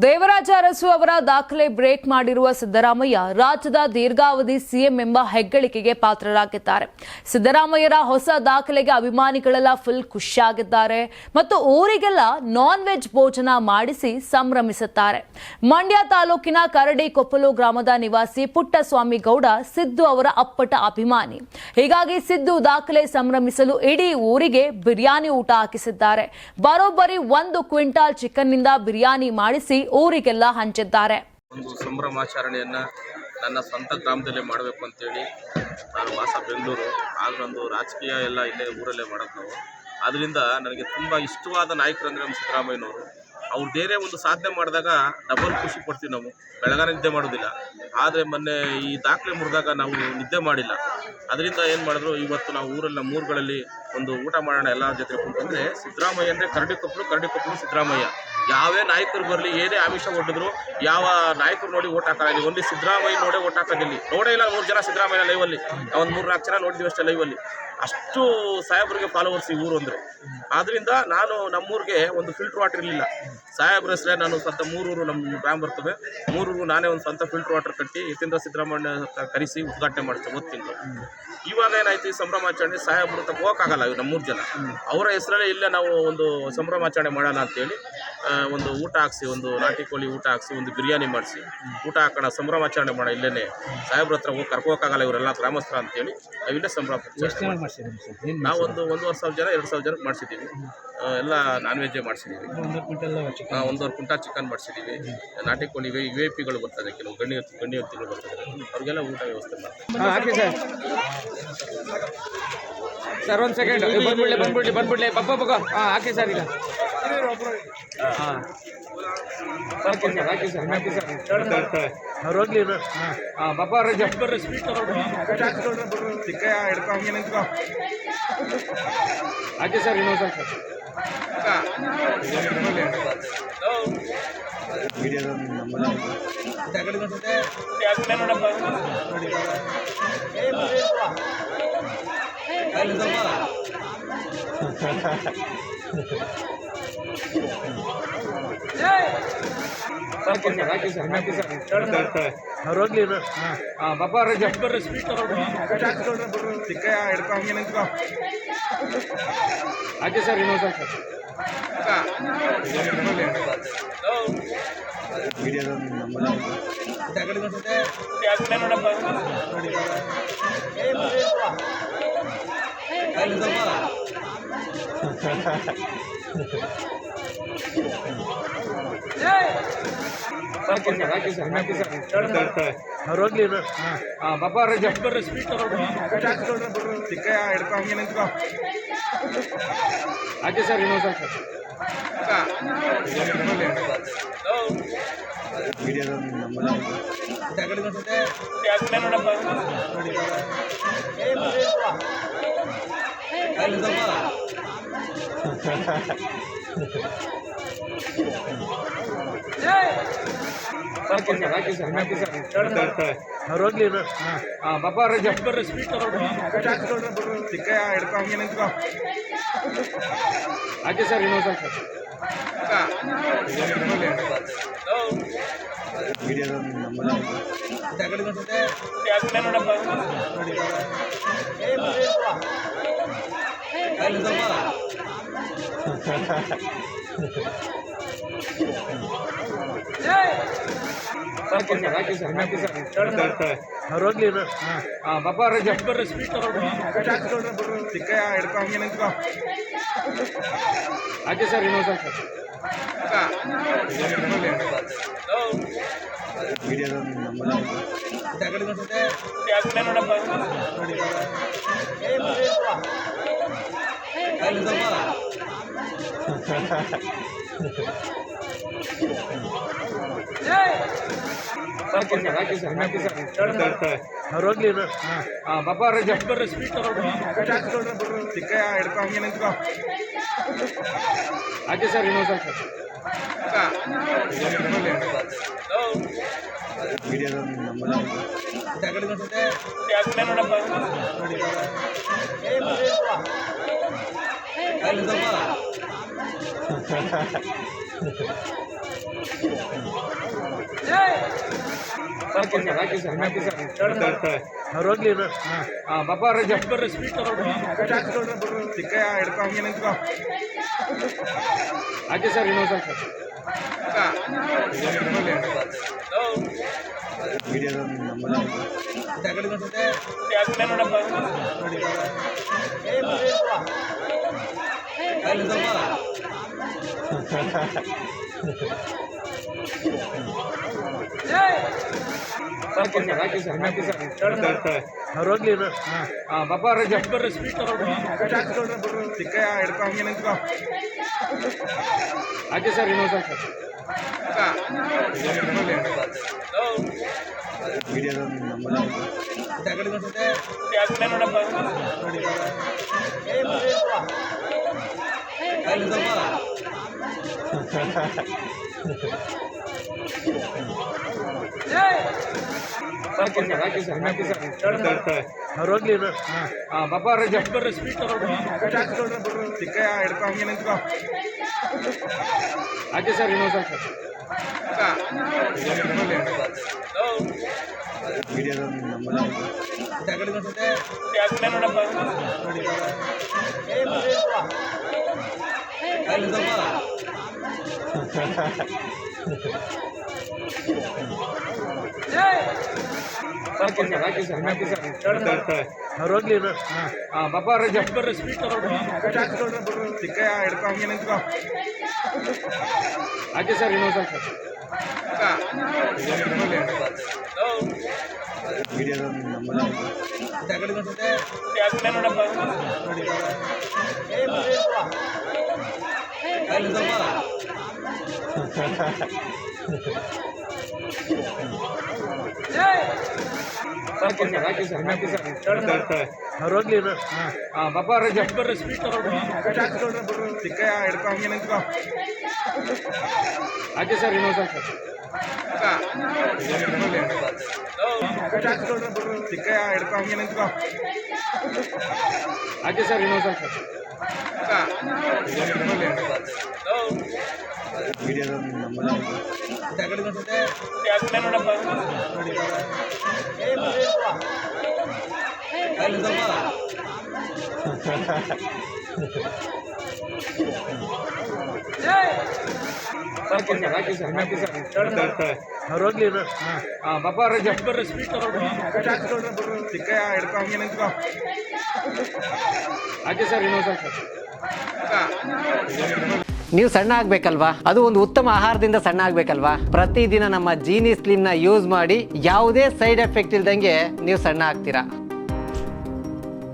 ದೇವರಾಜ ಅರಸು ಅವರ ದಾಖಲೆ ಬ್ರೇಕ್ ಮಾಡಿರುವ ಸಿದ್ದರಾಮಯ್ಯ ರಾಜ್ಯದ ದೀರ್ಘಾವಧಿ ಸಿಎಂ ಎಂಬ ಹೆಗ್ಗಳಿಕೆಗೆ ಪಾತ್ರರಾಗಿದ್ದಾರೆ. ಸಿದ್ದರಾಮಯ್ಯರ ಹೊಸ ದಾಖಲೆಗೆ ಅಭಿಮಾನಿಗಳೆಲ್ಲ ಫುಲ್ ಖುಷಿಯಾಗಿದ್ದಾರೆ ಮತ್ತು ಊರಿಗೆಲ್ಲ ನಾನ್ ವೆಜ್ ಭೋಜನ ಮಾಡಿಸಿ ಸಂಭ್ರಮಿಸುತ್ತಾರೆ. ಮಂಡ್ಯ ತಾಲೂಕಿನ ಕರಡಿಕೊಪ್ಪಲು ಗ್ರಾಮದ ನಿವಾಸಿ ಪುಟ್ಟಸ್ವಾಮಿ ಗೌಡ ಸಿದ್ದು ಅವರ ಅಪ್ಪಟ ಅಭಿಮಾನಿ. ಹೀಗಾಗಿ ಸಿದ್ದು ದಾಖಲೆ ಸಂಭ್ರಮಿಸಲು ಇಡೀ ಊರಿಗೆ ಬಿರಿಯಾನಿ ಊಟ ಹಾಕಿಸಿದ್ದಾರೆ. ಬರೋಬ್ಬರಿ 1 ಕ್ವಿಂಟಾಲ್ ಚಿಕನ್ನಿಂದ ಬಿರಿಯಾನಿ ಮಾಡಿಸಿ ಊರಿಗೆಲ್ಲ ಹಂಚಿದ್ದಾರೆ. ಒಂದು ಸಂಭ್ರಮಾಚರಣೆಯನ್ನ ನನ್ನ ಸ್ವಂತ ಗ್ರಾಮದಲ್ಲೇ ಮಾಡಬೇಕು ಅಂತೇಳಿ ನಾನು ವಾಸ ಬೆಂಗಳೂರು. ಆಗ ಒಂದು ರಾಜಕೀಯ ಎಲ್ಲ ಇಲ್ಲೇ ಊರಲ್ಲೇ ಮಾಡೋದು ನಾವು. ಅದರಿಂದ ನನಗೆ ತುಂಬ ಇಷ್ಟವಾದ ನಾಯಕರು ಅಂದರೆ ನಮ್ಮ ಸಿದ್ದರಾಮಯ್ಯನವರು. ಅವ್ರು ಬೇರೆ ಒಂದು ಸಾಧನೆ ಮಾಡಿದಾಗ ಡಬಲ್ ಖುಷಿ ಪಡ್ತೀವಿ ನಾವು. ಬೆಳಗಾನ ನಿದ್ದೆ ಮಾಡೋದಿಲ್ಲ. ಆದರೆ ಮೊನ್ನೆ ಈ ದಾಖಲೆ ಮುರಿದಾಗ ನಾವು ನಿದ್ದೆ ಮಾಡಿಲ್ಲ. ಅದರಿಂದ ಏನು ಮಾಡಿದ್ರು, ಇವತ್ತು ನಾವು ಊರಲ್ಲಿ ಮೂರುಗಳಲ್ಲಿ ಒಂದು ಊಟ ಮಾಡೋಣ ಎಲ್ಲ ಜೊತೆ ಕುಂತಂದರೆ ಸಿದ್ದರಾಮಯ್ಯ ಅಂದರೆ ಕರಡಿಕೊಪ್ಪಲು ಸಿದ್ದರಾಮಯ್ಯ. ಯಾವೇ ನಾಯಕರು ಬರಲಿ, ಏನೇ ಆಮಿಷ ಹೊಡೆದ್ರು, ಯಾವ ನಾಯಕರು ನೋಡಿ ಓಟ್ ಹಾಕೋಲ್ಲ. ಓನ್ಲಿ ಸಿದ್ದರಾಮಯ್ಯ ನೋಡೇ ಓಟ್ ಹಾಕೋದಿಲ್ಲ. ನೋಡೇ ಇಲ್ಲ 3 ಜನ ಸಿದ್ದರಾಮಯ್ಯ ಲೈವಲ್ಲಿ. ಒಂದು 3-4 ಜನ ನೋಡಿದ್ವಿ ಅಷ್ಟೇ ಲೈವಲ್ಲಿ. ಅಷ್ಟು ಸಾಹೇಬ್ರಿಗೆ ಫಾಲೋವರ್ಸ್ ಈ ಊರು ಅಂದರೆ. ಆದ್ದರಿಂದ ನಾನು ನಮ್ಮೂರಿಗೆ ಒಂದು ಫಿಲ್ಟರ್ ವಾಟರ್ ಇರಲಿಲ್ಲ. ಸಾಹೇಬ್ರ ಹೆಸರೇ ನಾನು ಸ್ವಂತ ಮೂರೂರು ನಮ್ಮ ಗ್ರಾಮ ಬರ್ತವೆ. ಮೂರೂರು ನಾನೇ ಒಂದು ಸ್ವಂತ ಫಿಲ್ಟರ್ ವಾಟರ್ ಕಟ್ಟಿ ಯತೀಂದ್ರ ಸಿದ್ದರಾಮಯ್ಯ ಕರೆಸಿ ಉದ್ಘಾಟನೆ ಮಾಡ್ತೇವೆ 1 ತಿಂಗಳು. ಇವಾಗ ಏನಾಯ್ತು, ಈ ಸಂಭ್ರಮಾಚರಣೆ ಸಾಹೇಬ್ರು ತಕ್ಕ ಹೋಗೋಕ್ಕಾಗಲ್ಲ. ಇವು ನಮ್ಮ 3 ಜನ ಅವರ ಹೆಸರಲ್ಲೇ ಇಲ್ಲೇ ನಾವು ಒಂದು ಸಂಭ್ರಮಾಚರಣೆ ಮಾಡೋಣ ಅಂತೇಳಿ ಒಂದು ಊಟ ಹಾಕ್ಸಿ, ಒಂದು ನಾಟಿ ಕೋಳಿ ಊಟ ಹಾಕ್ಸಿ, ಒಂದು ಬಿರಿಯಾನಿ ಮಾಡಿಸಿ ಊಟ ಹಾಕೋಣ, ಸಂಭ್ರಮಾಚರಣೆ ಮಾಡೋಣ. ಇಲ್ಲೇ ಸಾಹೇಬ್ರ ಹತ್ರ ಹೋಗಿ ಕರ್ಕೋಕ್ಕಾಗಲ್ಲ, ಇವರೆಲ್ಲ ಗ್ರಾಮಸ್ಥರ ಅಂತೇಳಿ ನಾವಿಲ್ಲೇ ಸಂಭ್ರಮಾಚರಣೆ ನಾವು ಒಂದು 1,500 ಜನ 2,000 ಜನಕ್ಕೆ ಮಾಡಿಸಿದ್ದೀವಿ. ಎಲ್ಲ ನಾನ್ ವೆಜ್ಜೇ ಮಾಡಿಸಿದ್ದೀವಿ. 1.5 ಕ್ವಿಂಟಾಲ್ ಚಿಕನ್ ಮಾಡಿಸಿದ್ದೀವಿ. ನಾಟಿ ಕೋಳಿ VIP ಗಳು ಬರ್ತದೆ, ಕೆಲವು ಗಣ್ಯ ವ್ಯಕ್ತಿಗಳು ಬರ್ತಾರೆ, ಅವ್ರಿಗೆಲ್ಲ ಊಟ ವ್ಯವಸ್ಥೆ ಮಾಡ್ತೀವಿ. ಸರ್ ಒಂದು ಸೆಕೆಂಡ್ ಬಂದ್ಬಿಡ್ಲಿ ಬಬ್ಬ ಹಾಕಿ ಸರ್. ಈಗ ಹಾಂ ಹಾಕಿ ಸರ್ ಅವ್ರು ಹೋಗ್ಲಿ. ಹಾಂ ಬಬ್ಬ ಅವ್ರ ಸ್ವೀಟ್ ಚಿಕ್ಕ ಹಿಡ್ಕೊ ಹಂಗೆ ನಿಂತ್ಕೊ ಹಾಕಿ ಸರ್. ಇನ್ನೊಂದು ಸ್ವಲ್ಪ ಹಾಕಿ ಸರ್ ಅವ್ರು ಹೋಗ್ಲಿ. ಹಾಂ ಬಬ್ಬ ಅವ್ರ ಸ್ವೀಟ್ ಚಿಕ್ಕ ಹಿಡ್ಕೊ ಹಂಗೆ ನಿಂತ್ಕೊ ಹಾಕಿ ಸರ್. ಇನ್ನೊಂದು ಸ್ವಲ್ಪ ಹಾಕಿ ಸರ್ ಅವ್ರು ಹೋಗ್ಲಿ. ಹಾಂ ಬಬ್ಬ ಅವ್ರ ಸ್ವೀಟ್ ಚಿಕ್ಕ ಹಿಡ್ಕೊ ಹಂಗೆ ನಿಂತ್ಕೊ ಹಾಕಿ ಸರ್. ಇನ್ನೊಂದು ಸ್ವಲ್ಪ ಹಾಕಿ ಸರ್ ಅವ್ರು ಹೋಗ್ಲಿ. ಹಾಂ ಬಬ್ಬ ಅವ್ರ ಸ್ವೀಟ್ ಚಿಕ್ಕ ಹಿಡ್ಕೊ ಹಂಗೆ ನಿಂತ್ಕೊ ಹಾಕಿ ಸರ್. ಇನ್ನೊಂದು ಸ್ವಲ್ಪ ಹಾಕಿ ಸರ್ ಅವ್ರು ಹೋಗ್ಲಿ. ಹಾಂ ಬಬ್ಬ ಅವ್ರ ಸ್ವೀಟ್ ಚಿಕ್ಕ ಹಿಡ್ಕೊ ಹಂಗೆ ನಿಂತ್ಕೊ ಹಾಕಿ ಸರ್. ಇನ್ನೊಂದು ಸ್ವಲ್ಪ ಹಾಕಿ ಸರ್ ಅವ್ರು ಹೋಗ್ಲಿ. ಹಾಂ ಬಬ್ಬ ಅವ್ರ ಸ್ವೀಟ್ ಚಿಕ್ಕ ಹಿಡ್ಕೊ ಹಂಗೆ ನಿಂತ್ಕೊ ಹಾಕಿ ಸರ್. ಇನ್ನೊಂದು ಸ್ವಲ್ಪ ಹಾಕಿ ಸರ್ ಅವ್ರು ಹೋಗ್ಲಿ ಹಾಂ ಬಾಬಾ ಅವ್ರ ಬರ್ರಿ ಸ್ವೀಟ್ ತಗೊಳ್ರಿ ಚಿಕ್ಕಯ್ಯ ಹಿಡ್ಕೊ ಹಂಗೆ ನಿಂತ್ಕೊ ಹಾಕಿ ಸರ್ ಇನ್ನೊಂದು ಸ್ವಲ್ಪ ಹಾಕಿ ಸರ್ ಅವ್ರು ಹೋಗ್ಲಿ ಹಾಂ ಬಾಬಾ ಅವ್ರ ಬರ್ರಿ ಸ್ವೀಟ್ ತಗೊಳ್ರಿ ಚಿಕ್ಕಯ್ಯ ಹಿಡ್ಕೊ ಹಂಗೆ ನಿಂತ್ಕೊ ಹಾಕಿ ಸರ್ ಇನ್ನೊಂದು ಸ್ವಲ್ಪ ಹಾಕಿ ಸರ್ ಅವ್ರು ಹೋಗ್ಲಿ ಹಾಂ ಬಾಬಾ ಅವ್ರ ಬರ್ರಿ ಸ್ವೀಟ್ ತಗೊಳ್ರಿ ಚಿಕ್ಕಯ್ಯ ಹಿಡ್ಕೊ ಹಂಗೆ ನಿಂತ್ಕೊ ಹಾಕಿ ಸರ್ ಇನ್ನೊಂದು ಸ್ವಲ್ಪ ಹಾಕಿ ಸರ್ ಅವ್ರು ಹೋಗ್ಲಿ ಹಾಂ ಬಾಬಾ ಅವ್ರ ಬರ್ರಿ ಸ್ವೀಟ್ ತಗೊಳ್ರಿ ಚಿಕ್ಕಯ್ಯ ಹಿಡ್ಕೊ ಹಂಗೆ ನಿಂತ್ಕೊ ಹಾಕಿ ಸರ್ ಇನ್ನೊಂದು ಸ್ವಲ್ಪ ಹಾಕಿ ಸರ್ ಅವ್ರು ಹೋಗ್ಲಿ ಹಾಂ ಬಾಬಾ ಅವ್ರ ಬರ್ರಿ ಸ್ವೀಟ್ ತಗೊಳ್ರಿ ಚಿಕ್ಕಯ್ಯ ಹಿಡ್ಕೊ ಹಂಗೆ ನಿಂತ್ಕೊ ಹಾಕಿ ಸರ್ ಇನ್ನೊಂದು ಸ್ವಲ್ಪ ಚಿಕ್ಕಯ್ಯ ಹಿಡ್ಕೊ ಹಂಗೆ ನಿಂತ್ಕೊ ಹಾಕಿ ಸರ್ ಇನ್ನೊಂದು ಸ್ವಲ್ಪ ಹಾಕಿ ಸರ್ ಅವ್ರು ಹೋಗ್ಲಿ ಹಾಂ ಬಾಬಾ ಅವ್ರ ಬರ್ರಿ ಸ್ವೀಟ್ ತಗೊಳ್ರಿ ಚಿಕ್ಕಯ್ಯ ಹಿಡ್ಕೊ ಹಂಗೆ ನಿಂತ್ಕೊ ಹಾಕಿ ಸರ್ ಇನ್ನೊಂದು ಸ್ವಲ್ಪ ನೀವು ಸಣ್ಣ ಆಗ್ಬೇಕಲ್ವಾ? ಅದು ಒಂದು ಉತ್ತಮ ಆಹಾರದಿಂದ ಸಣ್ಣ ಆಗ್ಬೇಕಲ್ವಾ? ಪ್ರತಿದಿನ ನಮ್ಮ ಜೀನಿ ಸ್ಲಿಮ್ ನ ಯೂಸ್ ಮಾಡಿ ಯಾವುದೇ ಸೈಡ್ ಎಫೆಕ್ಟ್ ಇಲ್ದಂಗೆ ನೀವು ಸಣ್ಣ ಆಗ್ತೀರಾ.